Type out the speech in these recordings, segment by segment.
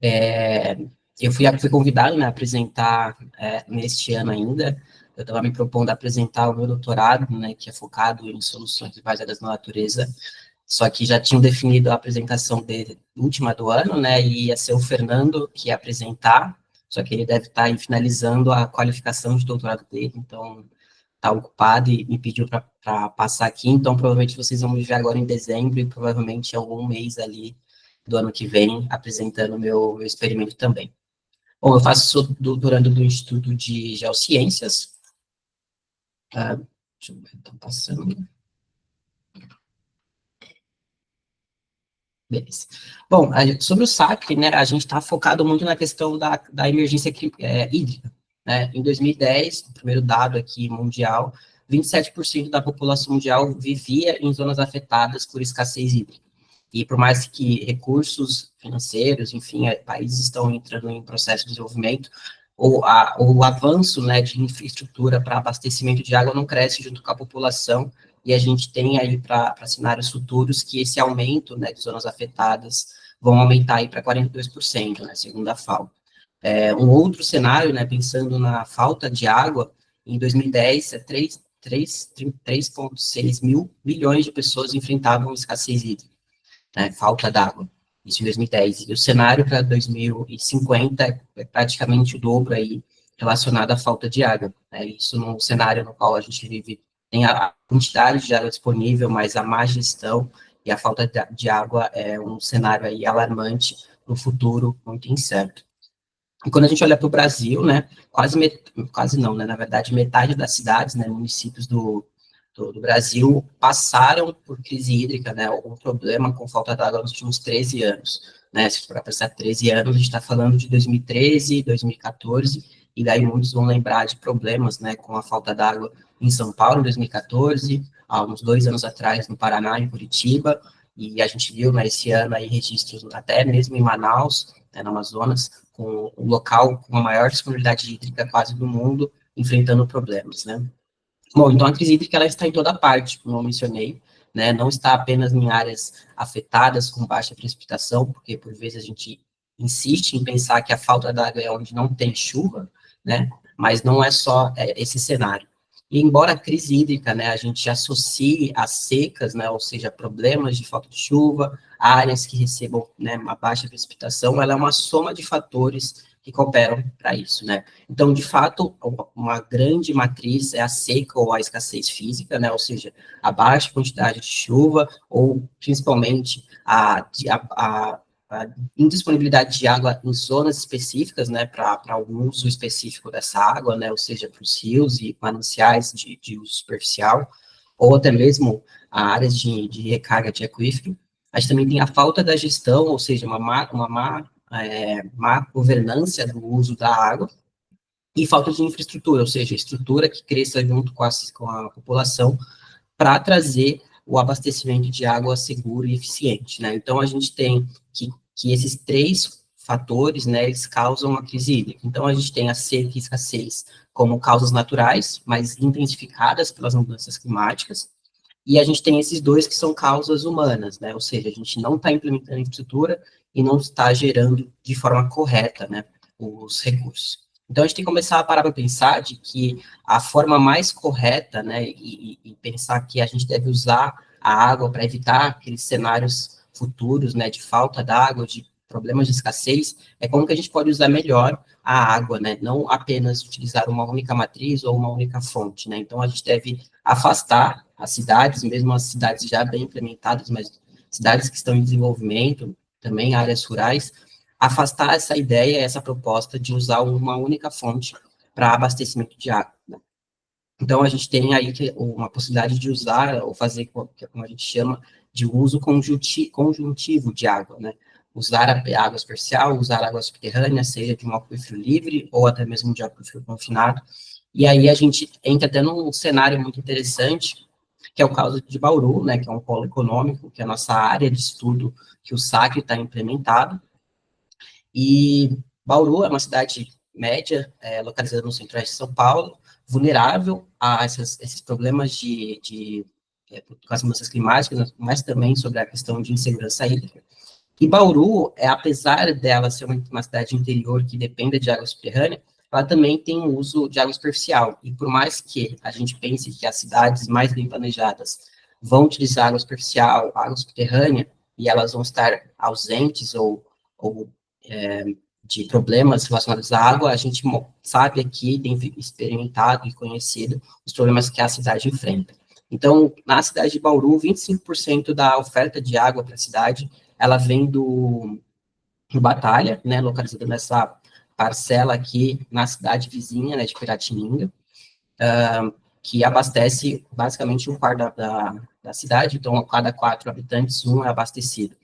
É, fui convidado, né, a apresentar neste ano ainda. Eu estava me propondo a apresentar o meu doutorado, né, que é focado em soluções baseadas na natureza, só que já tinham definido a apresentação dele última do ano, né, e ia ser o Fernando que ia apresentar, só que ele deve estar aí finalizando a qualificação de doutorado dele, então está ocupado e me pediu para passar aqui, então provavelmente vocês vão me ver agora em dezembro e provavelmente algum mês ali do ano que vem apresentando meu experimento também. Bom, eu sou doutorando do Instituto de Geociências, deixa eu ver, tá passando. Beleza. Bom, sobre o SAC, né, a gente está focado muito na questão da emergência hídrica. Né? Em 2010, o primeiro dado aqui mundial, 27% da população mundial vivia em zonas afetadas por escassez hídrica. E por mais que recursos financeiros, enfim, países estão entrando em processo de desenvolvimento, o avanço, né, de infraestrutura para abastecimento de água não cresce junto com a população, e a gente tem aí para cenários futuros que esse aumento, né, de zonas afetadas vão aumentar aí para 42%, né, segundo a FAO. Um outro cenário, né, pensando na falta de água, em 2010, 3,6 mil milhões de pessoas enfrentavam escassez hídrica, né, falta d'água, isso em 2010. E o cenário para 2050 é praticamente o dobro aí, relacionado à falta de água. Né, isso num cenário no qual a gente vive, tem a quantidade de água disponível, mas a má gestão e a falta de água é um cenário aí alarmante para o futuro muito incerto. E quando a gente olha para o Brasil, né, quase não, né, na verdade, metade das cidades, né, municípios do Brasil passaram por crise hídrica, né, algum problema com falta d'água nos últimos 13 anos. Né, se for para pensar 13 anos, a gente está falando de 2013, 2014, e daí muitos vão lembrar de problemas, né, com a falta d'água em São Paulo, em 2014, há uns 2 anos atrás no Paraná, em Curitiba, e a gente viu, né, esse ano aí registros até mesmo em Manaus, né, no Amazonas, com o local com a maior disponibilidade hídrica quase do mundo, enfrentando problemas, né. Bom, então a crise hídrica ela está em toda parte, como eu mencionei, né, não está apenas em áreas afetadas com baixa precipitação, porque por vezes a gente insiste em pensar que a falta d'água é onde não tem chuva, né, mas não é só esse cenário. E embora a crise hídrica, né, a gente associe a secas, né, ou seja, problemas de falta de chuva, áreas que recebam, né, uma baixa precipitação, ela é uma soma de fatores que cooperam para isso, né. Então, de fato, uma grande matriz é a seca ou a escassez física, né, ou seja, a baixa quantidade de chuva, ou principalmente a indisponibilidade de água em zonas específicas, né, para algum uso específico dessa água, né, ou seja, para os rios e mananciais de uso superficial, ou até mesmo áreas de recarga de aquífero. A gente também tem a falta da gestão, ou seja, má governança do uso da água, e falta de infraestrutura, ou seja, estrutura que cresça junto com a população para trazer o abastecimento de água seguro e eficiente, né? Então, a gente tem que esses três fatores, né, eles causam a crise hídrica. Então, a gente tem a seca e escassez como causas naturais, mas intensificadas pelas mudanças climáticas, e a gente tem esses dois que são causas humanas, né? Ou seja, a gente não está implementando infraestrutura e não está gerando de forma correta, né, os recursos. Então, a gente tem que começar a parar para pensar de que a forma mais correta, né, e pensar que a gente deve usar a água para evitar aqueles cenários futuros, né, de falta d'água, de problemas de escassez, é como que a gente pode usar melhor a água, né, não apenas utilizar uma única matriz ou uma única fonte, né. Então, a gente deve afastar as cidades, mesmo as cidades já bem implementadas, mas cidades que estão em desenvolvimento, também áreas rurais, afastar essa ideia, essa proposta de usar uma única fonte para abastecimento de água. Né? Então, a gente tem aí uma possibilidade de usar, ou fazer, como a gente chama, de uso conjuntivo de água, né? Usar a água superficial, usar água subterrânea, seja de um aquífero livre, ou até mesmo de aquífero confinado. E aí a gente entra até num cenário muito interessante, que é o caso de Bauru, né, que é um polo econômico, que é a nossa área de estudo que o SACRE está implementado, e Bauru é uma cidade média, localizada no centro-oeste de São Paulo, vulnerável a esses problemas com as mudanças climáticas, mas também sobre a questão de insegurança hídrica. E Bauru, apesar dela ser uma cidade interior que dependa de água subterrânea, ela também tem um uso de água superficial. E por mais que a gente pense que as cidades mais bem planejadas vão utilizar água superficial, água subterrânea, e elas vão estar ausentes ou de problemas relacionados à água, a gente sabe aqui, tem experimentado e conhecido os problemas que a cidade enfrenta. Então, na cidade de Bauru, 25% da oferta de água para a cidade, ela vem do Batalha, né, localizada nessa parcela aqui na cidade vizinha, né, de Piratininga, que abastece basicamente um quarto da cidade, então a cada 4 habitantes, um é abastecido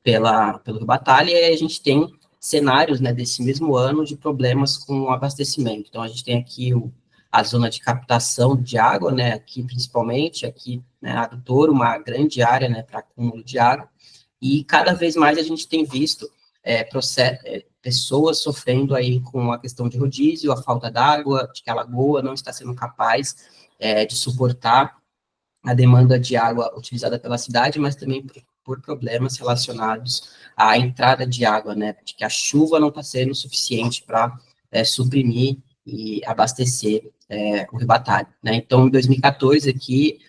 pelo Rio Batalha, e aí a gente tem cenários, né, desse mesmo ano de problemas com o abastecimento. Então, a gente tem aqui a zona de captação de água, né, aqui principalmente, aqui, né, a do Touro, uma grande área, né, para acúmulo de água, e cada vez mais a gente tem visto pessoas sofrendo aí com a questão de rodízio, a falta d'água, de que a lagoa não está sendo capaz de suportar a demanda de água utilizada pela cidade, mas também por problemas relacionados à entrada de água, né, de que a chuva não está sendo suficiente para suprimir e abastecer o Rio Batalha, né. Então, em 2014, aqui,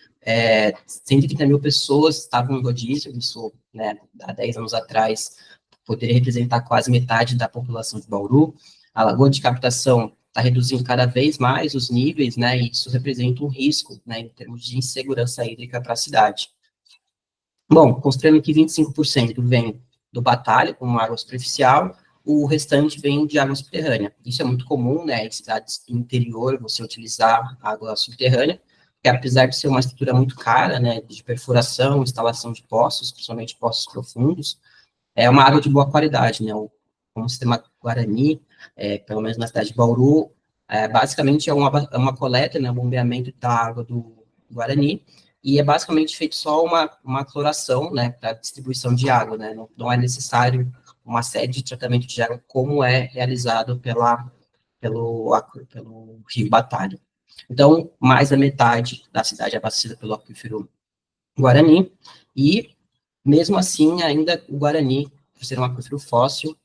130 mil pessoas estavam em rodízio, isso, né, há 10 anos atrás, poderia representar quase metade da população de Bauru. A lagoa de captação está reduzindo cada vez mais os níveis, né, e isso representa um risco, né, em termos de insegurança hídrica para a cidade. Bom, considerando que 25% vem do Batalha, como água superficial, o restante vem de água subterrânea. Isso é muito comum, né, em cidades do interior, você utilizar água subterrânea, que apesar de ser uma estrutura muito cara, né, de perfuração, instalação de poços, principalmente poços profundos, é uma água de boa qualidade, né, o sistema Guarani, pelo menos na cidade de Bauru, basicamente é uma coleta, né, um bombeamento da água do Guarani, e é basicamente feito só uma cloração, né, para distribuição de água, né, não é necessário uma série de tratamento de água como é realizado pelo Rio Batalha. Então, mais da metade da cidade é abastecida pelo aquífero Guarani, e mesmo assim, ainda o Guarani, por ser um aquífero fóssil,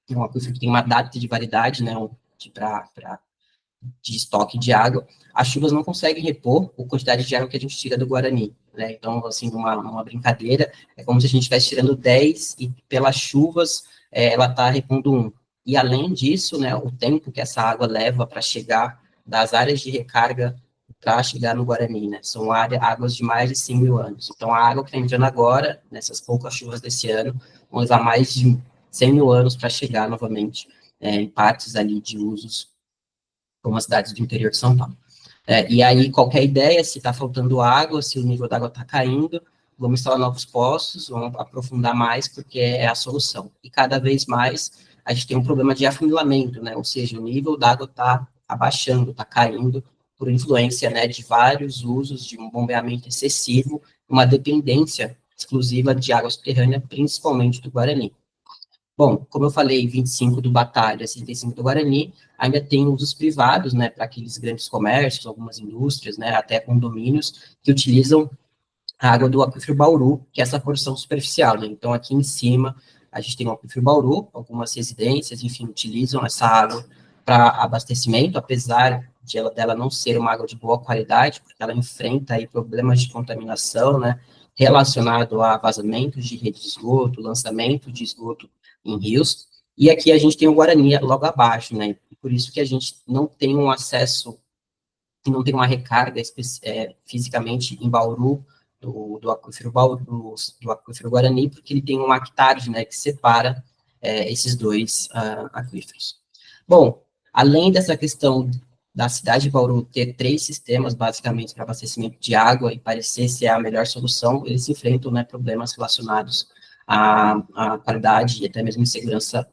um aquífero que tem uma data de validade, né, de estoque de água, as chuvas não conseguem repor a quantidade de água que a gente tira do Guarani, né, então, assim, uma brincadeira, é como se a gente estivesse tirando 10 e pelas chuvas ela está repondo 1. E além disso, né, o tempo que essa água leva para chegar das áreas de recarga para chegar no Guarani, né, são águas de mais de 100 mil anos. Então, a água que está entrando agora, nessas poucas chuvas desse ano, vão levar mais de 100 mil anos para chegar novamente em partes ali de usos como as cidades do interior de São Paulo. E aí, qualquer ideia, se está faltando água, se o nível da água está caindo, vamos instalar novos poços, vamos aprofundar mais, porque é a solução. E cada vez mais a gente tem um problema de afunilamento, né? Ou seja, o nível da água está abaixando, está caindo, por influência, né, de vários usos, de um bombeamento excessivo, uma dependência exclusiva de água subterrânea, principalmente do Guarani. Bom, como eu falei, 25 do Batalha, 65 do Guarani, ainda tem usos privados, né, para aqueles grandes comércios, algumas indústrias, né, até condomínios, que utilizam a água do aquífero Bauru, que é essa porção superficial, né, então aqui em cima a gente tem o aquífero Bauru, algumas residências, enfim, utilizam essa água para abastecimento, apesar dela não ser uma água de boa qualidade, porque ela enfrenta aí problemas de contaminação, né, relacionado a vazamentos de rede de esgoto, lançamento de esgoto em rios, e aqui a gente tem o Guarani logo abaixo, né, por isso que a gente não tem um acesso, não tem uma recarga fisicamente em Bauru, do aquífero Bauru, do aquífero Guarani, porque ele tem um hectare, né, que separa esses dois aquíferos. Bom, além dessa questão da cidade de Bauru ter 3 sistemas, basicamente, para abastecimento de água e parecer ser a melhor solução, eles enfrentam, né, problemas relacionados à qualidade e até mesmo insegurança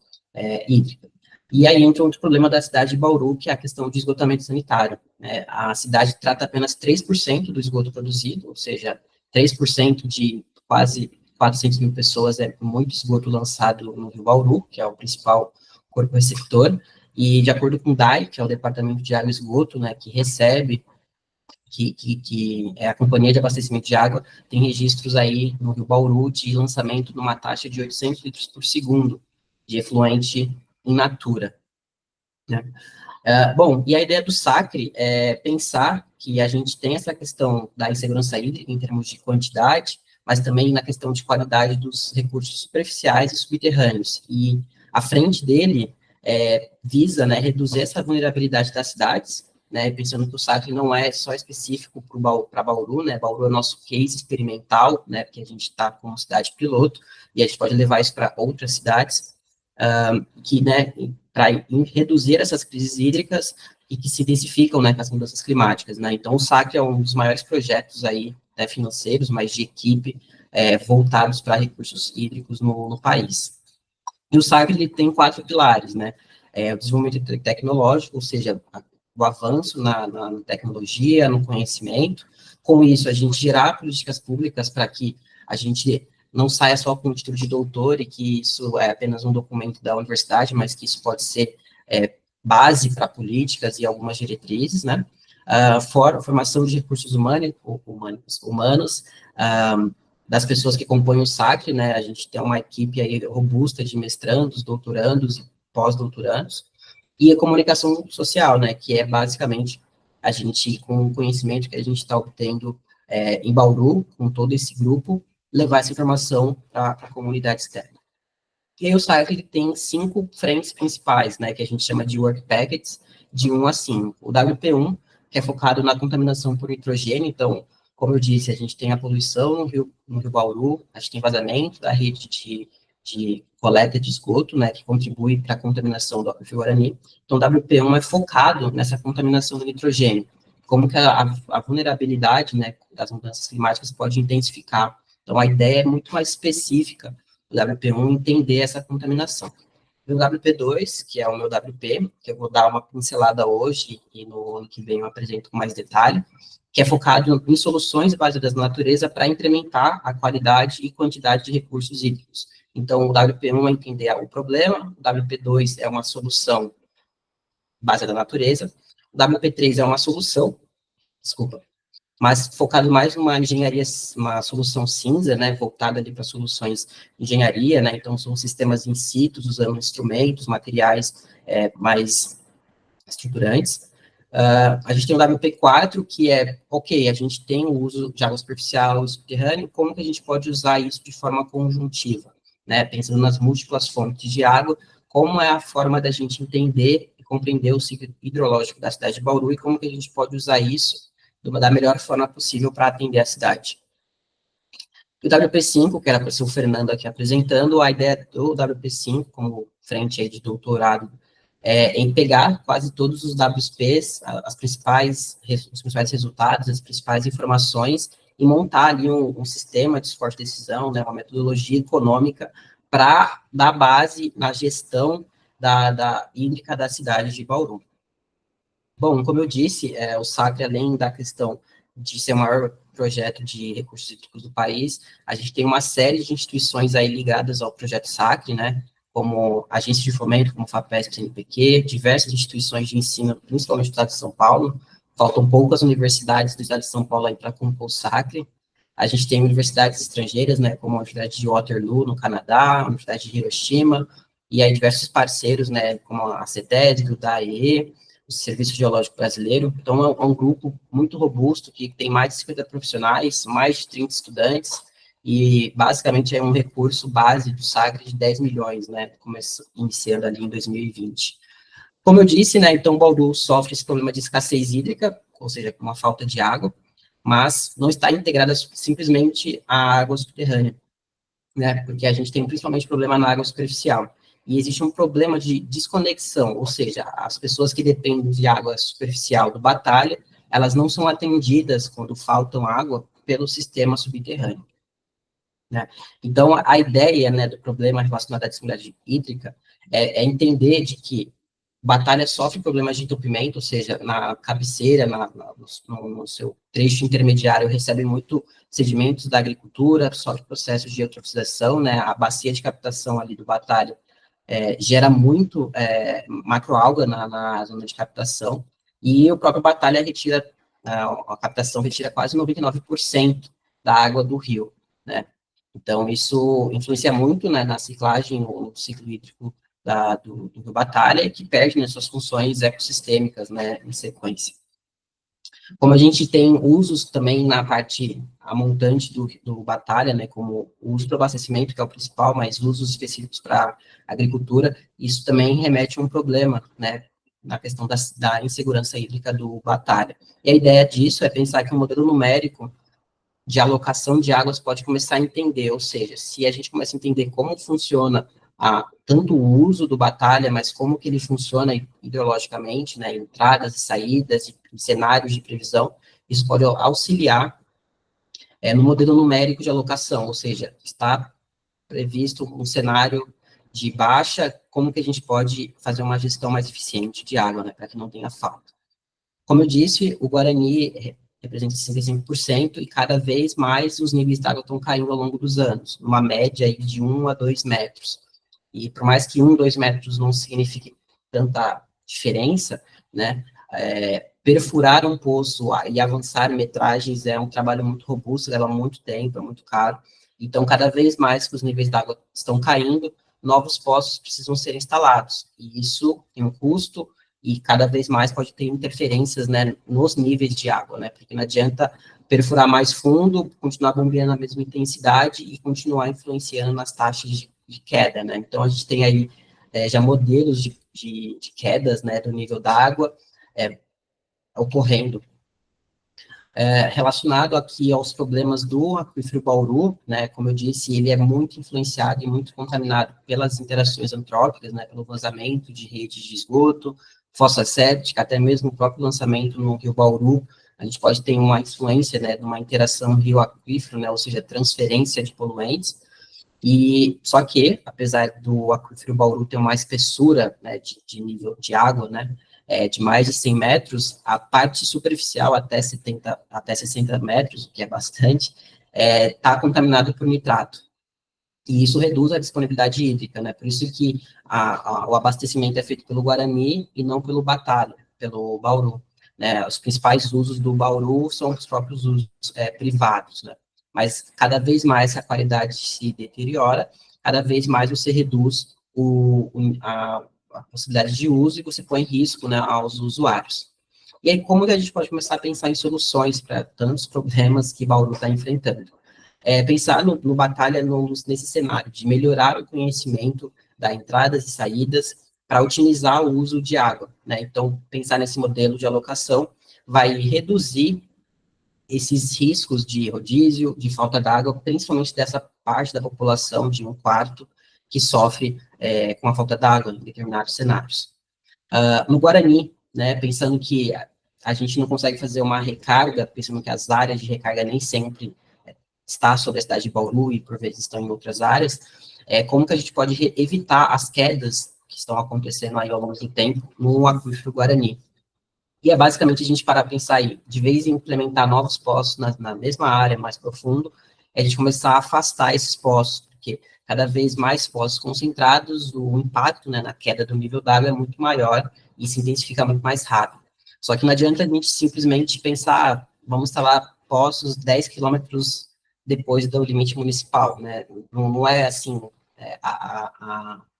hídrica. E aí entra outro problema da cidade de Bauru, que é a questão de esgotamento sanitário, né? A cidade trata apenas 3% do esgoto produzido, ou seja, 3% de quase 400 mil pessoas é muito esgoto lançado no Rio Bauru, que é o principal corpo receptor, e de acordo com o DAI, que é o Departamento de Água e Esgoto, né, que recebe que é a Companhia de Abastecimento de Água, tem registros aí no Rio Bauru de lançamento de uma taxa de 800 litros por segundo de efluente in natura, né? Bom, e a ideia do SACRE é pensar que a gente tem essa questão da insegurança hídrica em termos de quantidade, mas também na questão de qualidade dos recursos superficiais e subterrâneos. E à frente dele visa, né, reduzir essa vulnerabilidade das cidades, né, pensando que o SACRE não é só específico para Bauru, né, Bauru é o nosso case experimental, né, porque a gente está com uma cidade piloto, e a gente pode levar isso para outras cidades, que, né, para reduzir essas crises hídricas e que se intensificam, né, com as mudanças climáticas, né. Então, o SACRE é um dos maiores projetos aí, né, financeiros, mas de equipe, voltados para recursos hídricos no país. E o SACRE, ele tem 4 pilares, né, o desenvolvimento tecnológico, ou seja, o avanço na tecnologia, no conhecimento. Com isso, a gente gerar políticas públicas para que a gente não saia só com o título de doutor e que isso é apenas um documento da universidade, mas que isso pode ser base para políticas e algumas diretrizes, né? Formação de recursos humanos, das pessoas que compõem o SACRE, né? A gente tem uma equipe aí robusta de mestrandos, doutorandos e pós-doutorandos, e a comunicação social, né? Que é basicamente a gente, com o conhecimento que a gente está obtendo em Bauru, com todo esse grupo, levar essa informação para a comunidade externa. E aí o site ele tem 5 frentes principais, né, que a gente chama de work packets, de 1 a 5. O WP1, que é focado na contaminação por nitrogênio, então, como eu disse, a gente tem a poluição no Rio Bauru, a gente tem vazamento da rede de coleta de esgoto, né, que contribui para a contaminação do Rio Guarani. Então, o WP1 é focado nessa contaminação do nitrogênio, como que a vulnerabilidade, né, das mudanças climáticas pode intensificar. Então, a ideia é muito mais específica do WP1 entender essa contaminação. E o WP2, que é o meu WP, que eu vou dar uma pincelada hoje e no ano que vem eu apresento com mais detalhe, que é focado em soluções baseadas na natureza para incrementar a qualidade e quantidade de recursos hídricos. Então, o WP1 é entender o problema, o WP2 é uma solução baseada na natureza, o WP3 é uma solução, desculpa, mas focado mais numa engenharia, uma solução cinza, né, voltada ali para soluções de engenharia, né, então são sistemas in situ, usando instrumentos, materiais mais estruturantes. A gente tem o WP4, que é, ok, a gente tem o uso de água superficial e subterrâneo, como que a gente pode usar isso de forma conjuntiva, né, pensando nas múltiplas fontes de água, como é a forma da gente entender e compreender o ciclo hidrológico da cidade de Bauru e como que a gente pode usar isso da melhor forma possível para atender a cidade. O WP5, que era para ser o Fernando aqui apresentando, a ideia do WP5, como frente aí de doutorado, em pegar quase todos os WPs, os principais resultados, as principais informações, e montar ali um sistema de suporte de decisão, né, uma metodologia econômica, para dar base na gestão da hídrica da cidade de Bauru. Bom, como eu disse, o SACRE, além da questão de ser o maior projeto de recursos hídricos do país, a gente tem uma série de instituições aí ligadas ao projeto SACRE, né, como agências de fomento, como FAPESP, CNPq, diversas instituições de ensino, principalmente do estado de São Paulo, faltam poucas universidades do estado de São Paulo aí para compor o SACRE. A gente tem universidades estrangeiras, né, como a Universidade de Waterloo, no Canadá, a Universidade de Hiroshima, e aí diversos parceiros, né, como a CETESB, o DAE, o Serviço Geológico Brasileiro. Então, é um grupo muito robusto, que tem mais de 50 profissionais, mais de 30 estudantes, e basicamente é um recurso base do SACRE de 10 milhões, né, iniciando ali em 2020. Como eu disse, né, então, Bauru sofre esse problema de escassez hídrica, ou seja, com uma falta de água, mas não está integrada simplesmente à água subterrânea, né, porque a gente tem principalmente problema na água superficial. E existe um problema de desconexão, ou seja, as pessoas que dependem de água superficial do Batalha, elas não são atendidas quando faltam água pelo sistema subterrâneo, né? Então, a ideia, né, do problema relacionado à disponibilidade hídrica é entender de que Batalha sofre problemas de entupimento, ou seja, na cabeceira, no seu trecho intermediário, recebe muito sedimentos da agricultura, sofre processos de eutrofização, né, a bacia de captação ali do Batalha gera muito macroalga na zona de captação, e o próprio Batalha retira a captação retira quase 99% da água do rio, né? Então, isso influencia muito, né, na ciclagem, ou no ciclo hídrico do Rio Batalha, que perde, né, suas funções ecossistêmicas, né, em sequência. Como a gente tem usos também na parte a montante do Batalha, né, como o uso do abastecimento, que é o principal, mas usos específicos para agricultura, isso também remete a um problema, né, na questão da insegurança hídrica do Batalha. E a ideia disso é pensar que um modelo numérico de alocação de águas pode começar a entender, ou seja, se a gente começa a entender como funciona tanto o uso do Batalha, mas como que ele funciona ideologicamente, né, entradas e saídas, e cenários de previsão, isso pode auxiliar no modelo numérico de alocação, ou seja, está previsto um cenário de baixa, como que a gente pode fazer uma gestão mais eficiente de água, né, para que não tenha falta. Como eu disse, o Guarani representa 65%, e cada vez mais os níveis de água estão caindo ao longo dos anos, numa média aí de 1 a 2 metros. E por mais que 1, 2 metros não signifique tanta diferença, né, perfurar um poço e avançar metragens é um trabalho muito robusto, leva muito tempo, é muito caro. Então, cada vez mais que os níveis d'água estão caindo, novos poços precisam ser instalados. E isso tem um custo, e cada vez mais pode ter interferências, né, nos níveis de água, né, porque não adianta perfurar mais fundo, continuar bombeando a mesma intensidade e continuar influenciando nas taxas de queda, né, então a gente tem aí já modelos de quedas, né, do nível da água ocorrendo. Relacionado aqui aos problemas do aquífero Bauru, né, como eu disse, ele é muito influenciado e muito contaminado pelas interações antrópicas, né, pelo vazamento de redes de esgoto, fossa séptica, até mesmo o próprio lançamento no rio Bauru, a gente pode ter uma influência, né, de uma interação rio-aquífero, né, ou seja, transferência de poluentes, e só que, apesar do aquífero Bauru ter uma espessura, né, de nível de água, né, de mais de 100 metros, a parte superficial até 60 metros, o que é bastante, está contaminada por nitrato. E isso reduz a disponibilidade hídrica, né? Por isso que o abastecimento é feito pelo Guarani e não pelo Batalha, pelo Bauru. Né? Os principais usos do Bauru são os próprios usos privados, né? Mas cada vez mais a qualidade se deteriora, cada vez mais você reduz a possibilidade de uso e você põe em risco, né, aos usuários. E aí, como que a gente pode começar a pensar em soluções para tantos problemas que Bauru está enfrentando? Pensar no Batalha nesse cenário de melhorar o conhecimento das entradas e saídas para otimizar o uso de água, né? Então, pensar nesse modelo de alocação vai reduzir esses riscos de rodízio, de falta d'água, principalmente dessa parte da população de 1/4 que sofre com a falta d'água em determinados cenários. No Guarani, né, pensando que a gente não consegue fazer uma recarga, pensando que as áreas de recarga nem sempre está sobre a cidade de Bauru e por vezes estão em outras áreas, como que a gente pode evitar as quedas que estão acontecendo aí ao longo do tempo no aquífero Guarani. E é basicamente a gente parar para pensar aí, de vez em implementar novos poços na mesma área, mais profundo, a gente começar a afastar esses poços, porque cada vez mais poços concentrados, o impacto, né, na queda do nível d'água é muito maior e se intensifica muito mais rápido. Só que não adianta a gente simplesmente pensar, vamos instalar poços 10 quilômetros depois do limite municipal, né? Não é assim,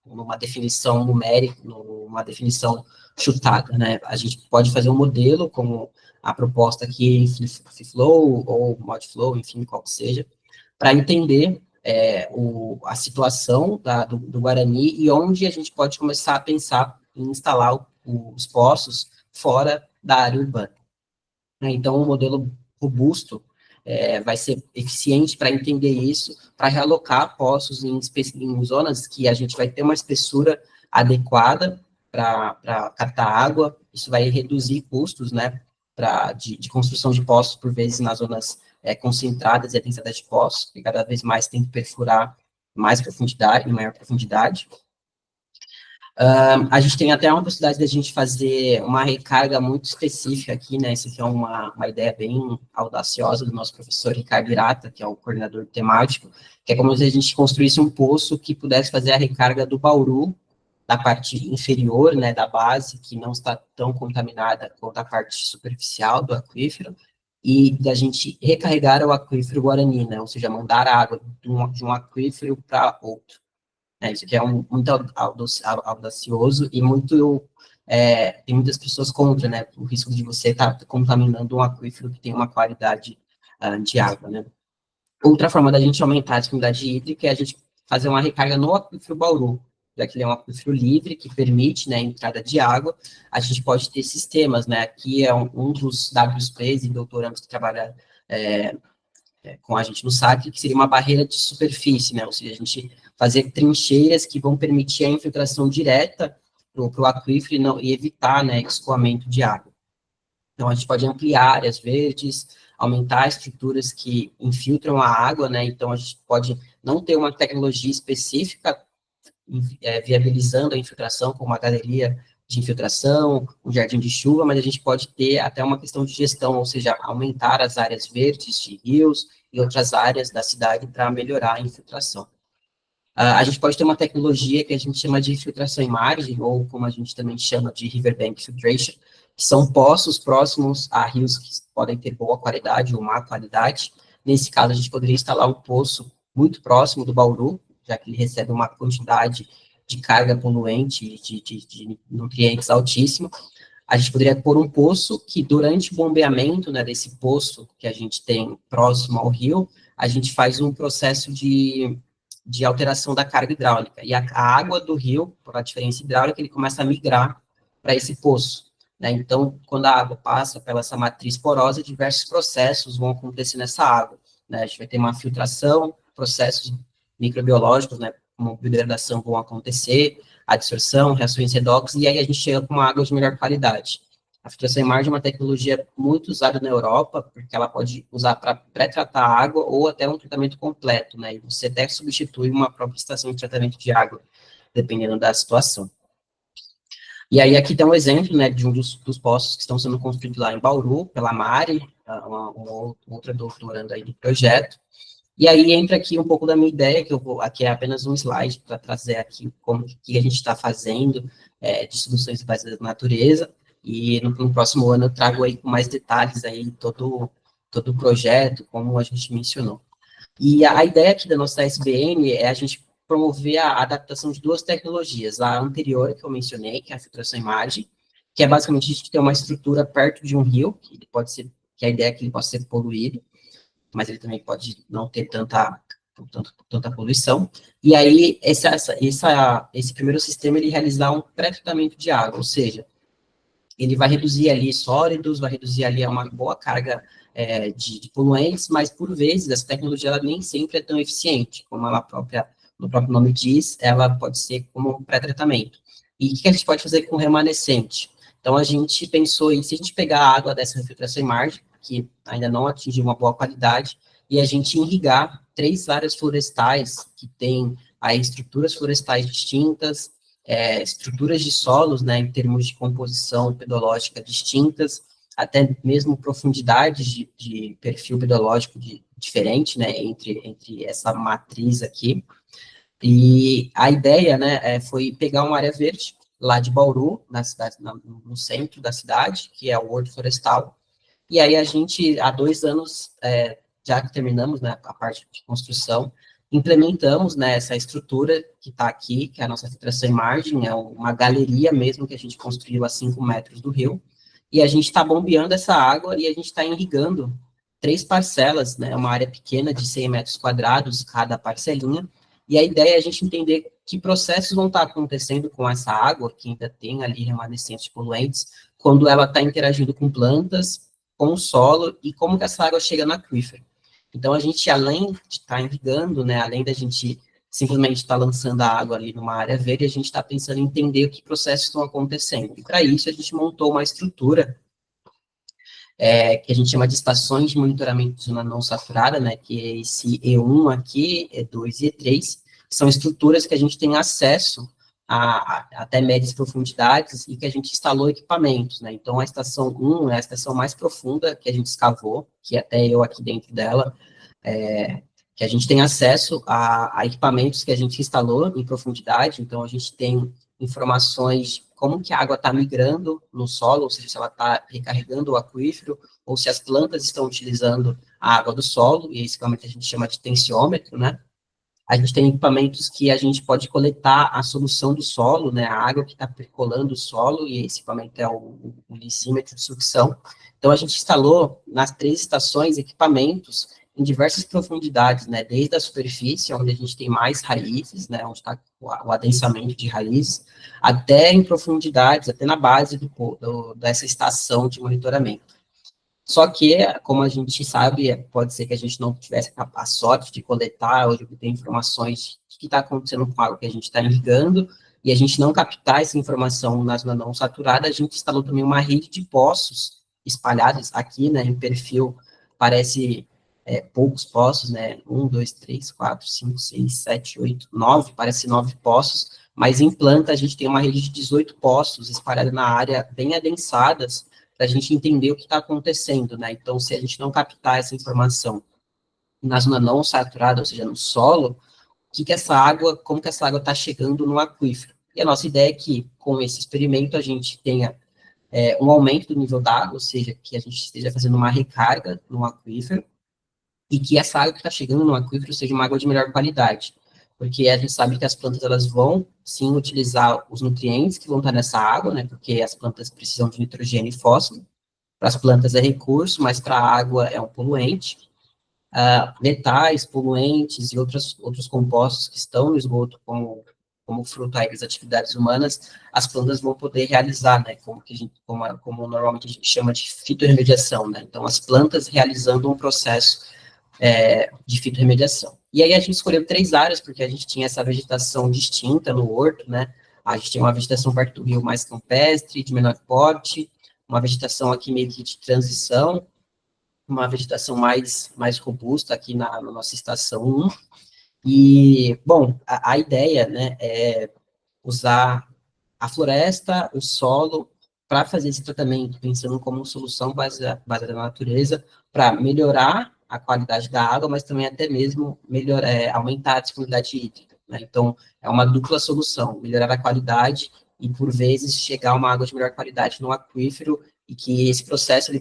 uma definição numérica, uma definição chutada, né? A gente pode fazer um modelo, como a proposta aqui, Flow ou Modflow, enfim, qual que seja, para entender a situação do Guarani e onde a gente pode começar a pensar em instalar os poços fora da área urbana. Então, um modelo robusto vai ser eficiente para entender isso, para realocar poços em zonas que a gente vai ter uma espessura adequada para captar água, isso vai reduzir custos, né, de construção de poços, por vezes, nas zonas concentradas e a densidade de poços, que cada vez mais tem que perfurar mais profundidade, em maior profundidade. A gente tem até uma possibilidade de a gente fazer uma recarga muito específica aqui, né, isso aqui é uma ideia bem audaciosa do nosso professor Ricardo Irata, que é o coordenador temático, que é como se a gente construísse um poço que pudesse fazer a recarga do Bauru da parte inferior, né, da base, que não está tão contaminada quanto a parte superficial do aquífero, e da gente recarregar o aquífero Guarani, né, ou seja, mandar a água de um aquífero para outro. Isso aqui é muito audacioso e muito, tem muitas pessoas contra, né, o risco de você estar contaminando um aquífero que tem uma qualidade de água, né. Outra forma da gente aumentar a disponibilidade hídrica é a gente fazer uma recarga no aquífero Bauru, já que ele é um aquífero livre, que permite, né, a entrada de água, a gente pode ter sistemas, né, aqui é um dos WPs e doutorandos que trabalha com a gente no SAC, que seria uma barreira de superfície, né, ou seja, a gente fazer trincheiras que vão permitir a infiltração direta para o aquífero e evitar, né, escoamento de água. Então, a gente pode ampliar áreas verdes, aumentar estruturas que infiltram a água, né? Então, a gente pode não ter uma tecnologia específica viabilizando a infiltração, como a galeria de infiltração, o jardim de chuva, mas a gente pode ter até uma questão de gestão, ou seja, aumentar as áreas verdes de rios e outras áreas da cidade para melhorar a infiltração. A gente pode ter uma tecnologia que a gente chama de filtração em margem, ou como a gente também chama de riverbank filtration, que são poços próximos a rios que podem ter boa qualidade ou má qualidade. Nesse caso, a gente poderia instalar um poço muito próximo do Bauru, já que ele recebe uma quantidade de carga poluente, de nutrientes altíssima. A gente poderia pôr um poço que, durante o bombeamento, né, desse poço que a gente tem próximo ao rio, a gente faz um processo de alteração da carga hidráulica. E a água do rio, por a diferença hidráulica, ele começa a migrar para esse poço. Né? Então, quando a água passa pela essa matriz porosa, diversos processos vão acontecer nessa água. Né? A gente vai ter uma filtração, processos microbiológicos, né, como biodegradação vão acontecer, adsorção, reações redox, e aí a gente chega com uma água de melhor qualidade. A filtração em margem é uma tecnologia muito usada na Europa, porque ela pode usar para pré-tratar a água ou até um tratamento completo, né? E você até substitui uma própria estação de tratamento de água, dependendo da situação. E aí aqui tem um exemplo, né, de um dos poços que estão sendo construídos lá em Bauru, pela Mari, uma outra doutoranda aí do projeto. E aí entra aqui um pouco da minha ideia, que eu vou, aqui é apenas um slide para trazer aqui como que a gente está fazendo de soluções baseadas na natureza, e no próximo ano eu trago aí com mais detalhes aí todo o projeto, como a gente mencionou. E a ideia aqui da nossa SBN é a gente promover a adaptação de duas tecnologias, a anterior que eu mencionei, que é a filtração em margem, que é basicamente a gente ter uma estrutura perto de um rio, que pode ser, que a ideia é que ele possa ser poluído, mas ele também pode não ter tanta poluição. E aí, esse primeiro sistema, ele realizar um pré-tratamento de água, ou seja, ele vai reduzir ali sólidos, vai reduzir ali uma boa carga de poluentes, mas, por vezes, essa tecnologia ela nem sempre é tão eficiente, como no próprio nome diz, ela pode ser como um pré-tratamento. E o que a gente pode fazer com o remanescente? Então, a gente pensou em, se a gente pegar a água dessa filtração em margem, que ainda não atingiu uma boa qualidade, e a gente irrigar 3 áreas florestais que têm aí estruturas florestais distintas, estruturas de solos, né, em termos de composição pedológica distintas, até mesmo profundidades de perfil pedológico diferente, né, entre essa matriz aqui. E a ideia, né, foi pegar uma área verde lá de Bauru, na cidade, no centro da cidade, que é o Horto Florestal, e aí a gente, há 2 anos, já que terminamos, né, a parte de construção, implementamos, né, essa estrutura que está aqui, que é a nossa filtração em margem, é uma galeria mesmo que a gente construiu a 5 metros do rio, e a gente está bombeando essa água e a gente está irrigando 3 parcelas, né, uma área pequena de 100 metros quadrados cada parcelinha, e a ideia é a gente entender que processos vão estar acontecendo com essa água, que ainda tem ali remanescentes poluentes, quando ela está interagindo com plantas, com o solo, e como que essa água chega no aquífero. Então, a gente, além de estar irrigando, né, além da gente simplesmente estar lançando a água ali numa área verde, a gente está pensando em entender o que processos estão acontecendo. E, para isso, a gente montou uma estrutura que a gente chama de estações de monitoramento de zona não saturada, né, que é esse E1 aqui, E2 e E3, são estruturas que a gente tem acesso até médias profundidades e que a gente instalou equipamentos, né, então a estação 1 é a estação mais profunda que a gente escavou, que até eu aqui dentro dela, que a gente tem acesso a equipamentos que a gente instalou em profundidade, então a gente tem informações de como que a água está migrando no solo, ou seja, se ela está recarregando o aquífero, ou se as plantas estão utilizando a água do solo, e esse equipamento a gente chama de tensiômetro, né? A gente tem equipamentos que a gente pode coletar a solução do solo, né, a água que está percolando o solo, e esse equipamento é o lisímetro de sucção. Então, a gente instalou nas 3 estações equipamentos em diversas profundidades, né, desde a superfície, onde a gente tem mais raízes, né, onde está o adensamento de raízes, até em profundidades, até na base dessa estação de monitoramento. Só que, como a gente sabe, pode ser que a gente não tivesse a sorte de coletar ou de obter informações do que está acontecendo com a água que a gente está irrigando, e a gente não captar essa informação na zona não saturada, a gente instalou também uma rede de poços espalhados aqui, né, em perfil, parece poucos poços, né, 1, 2, 3, 4, 5, 6, 7, 8, 9, parece 9 poços, mas em planta a gente tem uma rede de 18 poços espalhados na área, bem adensadas, para a gente entender o que está acontecendo, né? Então, se a gente não captar essa informação na zona não saturada, ou seja, no solo, como que essa água está chegando no aquífero? E a nossa ideia é que, com esse experimento, a gente tenha um aumento do nível da água, ou seja, que a gente esteja fazendo uma recarga no aquífero, e que essa água que está chegando no aquífero seja uma água de melhor qualidade. Porque a gente sabe que as plantas, elas vão, sim, utilizar os nutrientes que vão estar nessa água, né? Porque as plantas precisam de nitrogênio e fósforo. Para as plantas é recurso, mas para a água é um poluente. Metais, poluentes e outros compostos que estão no esgoto, como fruto aí das atividades humanas, as plantas vão poder realizar, né, como normalmente a gente chama de fitorremediação, né, então as plantas realizando um processo de fitorremediação. E aí a gente escolheu 3 áreas, porque a gente tinha essa vegetação distinta no horto, né, a gente tem uma vegetação perto do rio mais campestre, de menor porte, uma vegetação aqui meio que de transição, uma vegetação mais robusta aqui na nossa estação 1. E, bom, a ideia, né, é usar a floresta, o solo, para fazer esse tratamento, pensando como solução baseada na natureza, para melhorar a qualidade da água, mas também até mesmo aumentar a disponibilidade hídrica, né? Então, é uma dupla solução, melhorar a qualidade e, por vezes, chegar a uma água de melhor qualidade no aquífero, e que esse processo,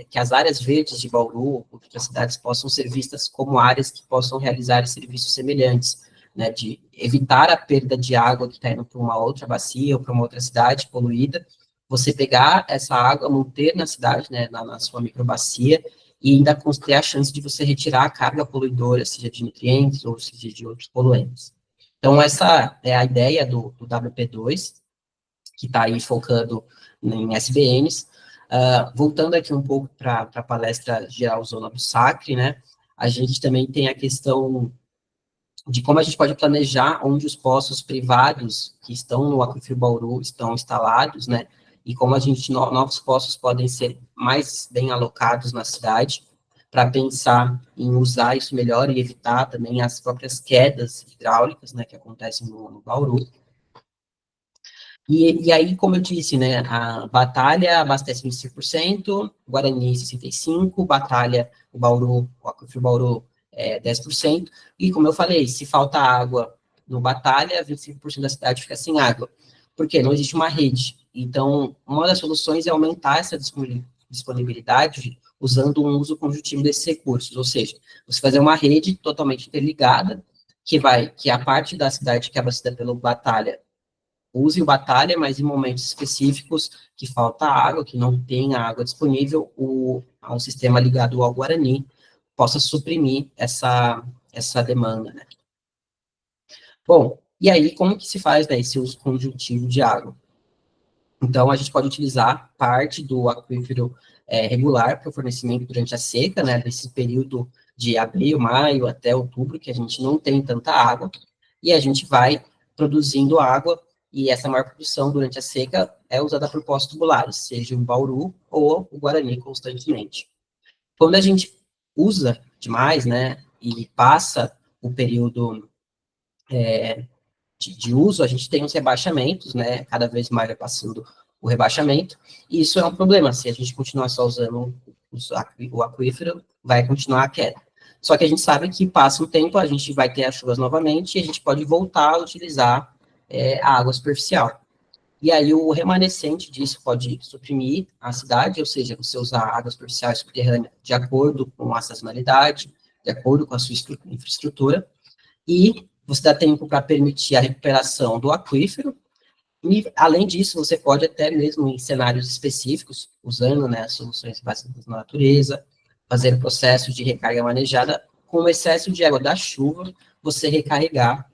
que as áreas verdes de Bauru, ou outras cidades, possam ser vistas como áreas que possam realizar serviços semelhantes, né, de evitar a perda de água que está indo para uma outra bacia ou para uma outra cidade poluída, você pegar essa água, manter na cidade, né, na sua microbacia, e ainda ter a chance de você retirar a carga poluidora, seja de nutrientes ou seja de outros poluentes. Então, essa é a ideia do WP2, que está aí focando em SBNs. Voltando aqui um pouco para a palestra geral Zona do Sacre, né, a gente também tem a questão de como a gente pode planejar onde os poços privados que estão no Aquífero Bauru estão instalados, né, e como novos poços podem ser mais bem alocados na cidade, para pensar em usar isso melhor e evitar também as próprias quedas hidráulicas, né, que acontecem no Bauru. E aí, como eu disse, né, a Batalha abastece 25%, Guarani 65%, Batalha, o Aquífero Bauru 10%, e como eu falei, se falta água no Batalha, 25% da cidade fica sem água. Por quê? Não existe uma rede. Então, uma das soluções é aumentar essa disponibilidade usando um uso conjuntivo desses recursos, ou seja, você fazer uma rede totalmente interligada, que a parte da cidade que é abastecida pelo Batalha use o Batalha, mas em momentos específicos que falta água, que não tem água disponível, um sistema ligado ao Guarani possa suprimir essa demanda, né? Bom, e aí como que se faz, né, esse uso conjuntivo de água? Então, a gente pode utilizar parte do aquífero regular para o fornecimento durante a seca, né, desse período de abril, maio até outubro, que a gente não tem tanta água, e a gente vai produzindo água, e essa maior produção durante a seca é usada por poços tubulares, seja o Bauru ou o Guarani constantemente. Quando a gente usa demais, né, e passa o período de uso, a gente tem os rebaixamentos, né, cada vez mais vai passando o rebaixamento, e isso é um problema, se a gente continuar só usando o aquífero, vai continuar a queda. Só que a gente sabe que passa um tempo, a gente vai ter as chuvas novamente, e a gente pode voltar a utilizar a água superficial. e aí o remanescente disso pode suprimir a cidade, ou seja, você usar águas superficiais subterrâneas de acordo com a sazonalidade, de acordo com a sua infraestrutura, e você dá tempo para permitir a recuperação do aquífero, e, além disso, você pode até mesmo em cenários específicos, usando, né, soluções baseadas na natureza, fazer o processo de recarga manejada, com o excesso de água da chuva, você recarregar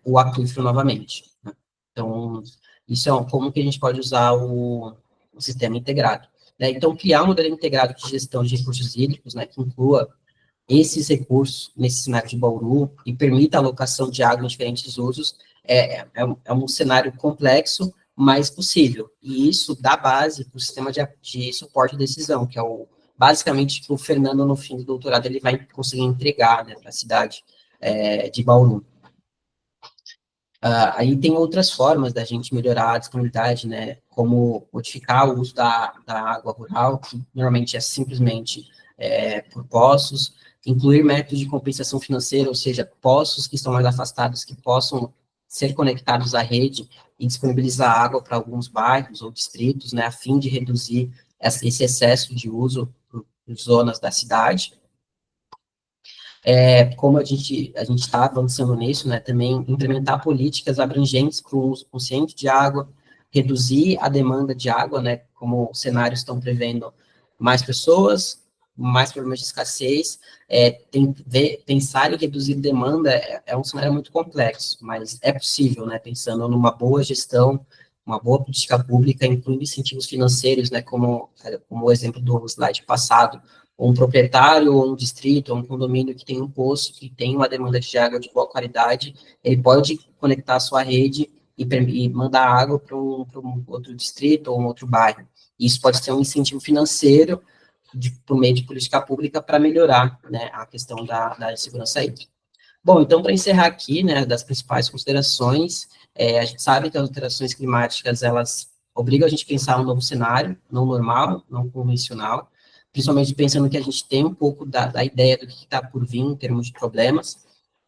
o aquífero novamente, né? Então, isso é como que a gente pode usar o sistema integrado, né? Então, criar um modelo integrado de gestão de recursos hídricos, né, que inclua esses recursos nesse cenário de Bauru e permita a alocação de água em diferentes usos, é um cenário complexo, mas possível. E isso dá base para o sistema de suporte à decisão, que é basicamente o Fernando, no fim do doutorado, ele vai conseguir entregar, né, para a cidade de Bauru. Aí tem outras formas da gente melhorar a disponibilidade, né, como modificar o uso da água rural, que normalmente é simplesmente por poços, incluir métodos de compensação financeira, ou seja, poços que estão mais afastados, que possam ser conectados à rede e disponibilizar água para alguns bairros ou distritos, né, a fim de reduzir esse excesso de uso por zonas da cidade. Como a gente está avançando nisso, né, também implementar políticas abrangentes para o uso consciente de água, reduzir a demanda de água, né, como os cenários estão prevendo mais pessoas, mais problemas de escassez, pensar em reduzir demanda é um cenário muito complexo, mas é possível, né, pensando numa boa gestão, uma boa política pública, incluindo incentivos financeiros, né, como o exemplo do slide passado, um proprietário, ou um distrito, ou um condomínio que tem um poço, que tem uma demanda de água de boa qualidade, ele pode conectar a sua rede e mandar água para um outro distrito ou um outro bairro. Isso pode ser um incentivo financeiro por meio de política pública para melhorar, né, a questão da segurança hídrica. Bom, então, para encerrar aqui, né, das principais considerações, a gente sabe que as alterações climáticas, elas obrigam a gente a pensar um novo cenário, não normal, não convencional, principalmente pensando que a gente tem um pouco da ideia do que está por vir em termos de problemas,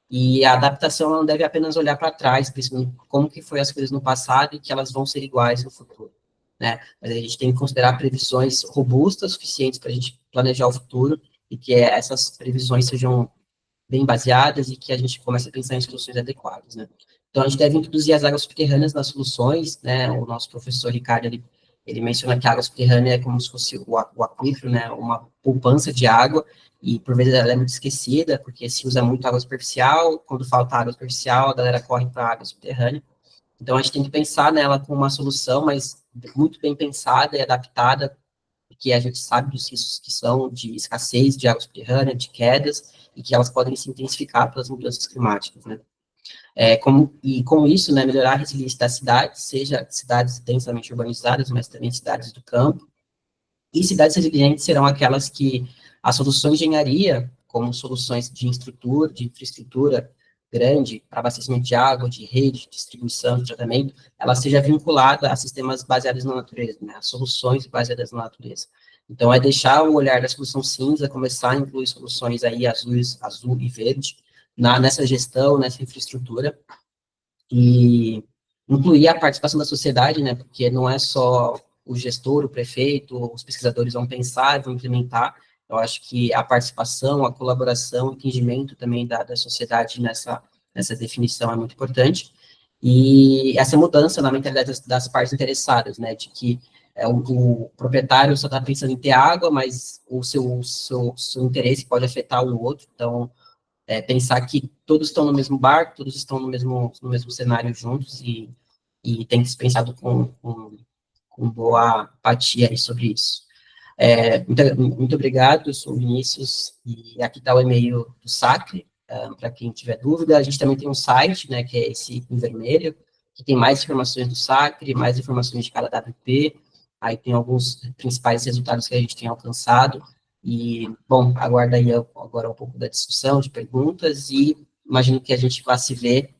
e a adaptação não deve apenas olhar para trás, pensando como que foi as coisas no passado e que elas vão ser iguais no futuro, né? Mas a gente tem que considerar previsões robustas, suficientes para a gente planejar o futuro, e que essas previsões sejam bem baseadas e que a gente comece a pensar em soluções adequadas, né? Então, a gente deve introduzir as águas subterrâneas nas soluções, né? O nosso professor Ricardo, ele menciona que a água subterrânea é como se fosse o aquífero, né? Uma poupança de água, e por vezes ela é muito esquecida, porque se usa muito água superficial, quando falta água superficial, a galera corre para a água subterrânea. Então, a gente tem que pensar nela como uma solução, mas muito bem pensada e adaptada, porque a gente sabe dos riscos que são de escassez de água subterrânea, de quedas, e que elas podem se intensificar pelas mudanças climáticas, né? Com isso, né, melhorar a resiliência das cidades, seja cidades densamente urbanizadas, mas também cidades do campo, e cidades resilientes serão aquelas que as soluções de engenharia, como soluções de infraestrutura grande, para abastecimento de água, de rede, de distribuição, de tratamento, ela seja vinculada a sistemas baseados na natureza, né, a soluções baseadas na natureza. Então, é deixar o olhar da solução cinza, começar a incluir soluções aí azul e verde, nessa gestão, nessa infraestrutura, e incluir a participação da sociedade, né, porque não é só o gestor, o prefeito, os pesquisadores vão pensar, vão implementar. Eu acho que a participação, a colaboração, o entendimento também da sociedade nessa definição é muito importante, e essa mudança na mentalidade das partes interessadas, né, de que o proprietário só está pensando em ter água, mas o seu interesse pode afetar o outro, então pensar que todos estão no mesmo barco, todos estão no mesmo cenário juntos, e tem que ser pensado com boa empatia aí sobre isso. Muito obrigado, eu sou o Vinícius, e aqui está o e-mail do Sacre, para quem tiver dúvida. A gente também tem um site, né, que é esse em vermelho, que tem mais informações do Sacre, mais informações de cada WP, aí tem alguns principais resultados que a gente tem alcançado, e, bom, aguarda aí agora um pouco da discussão, de perguntas, e imagino que a gente vai se ver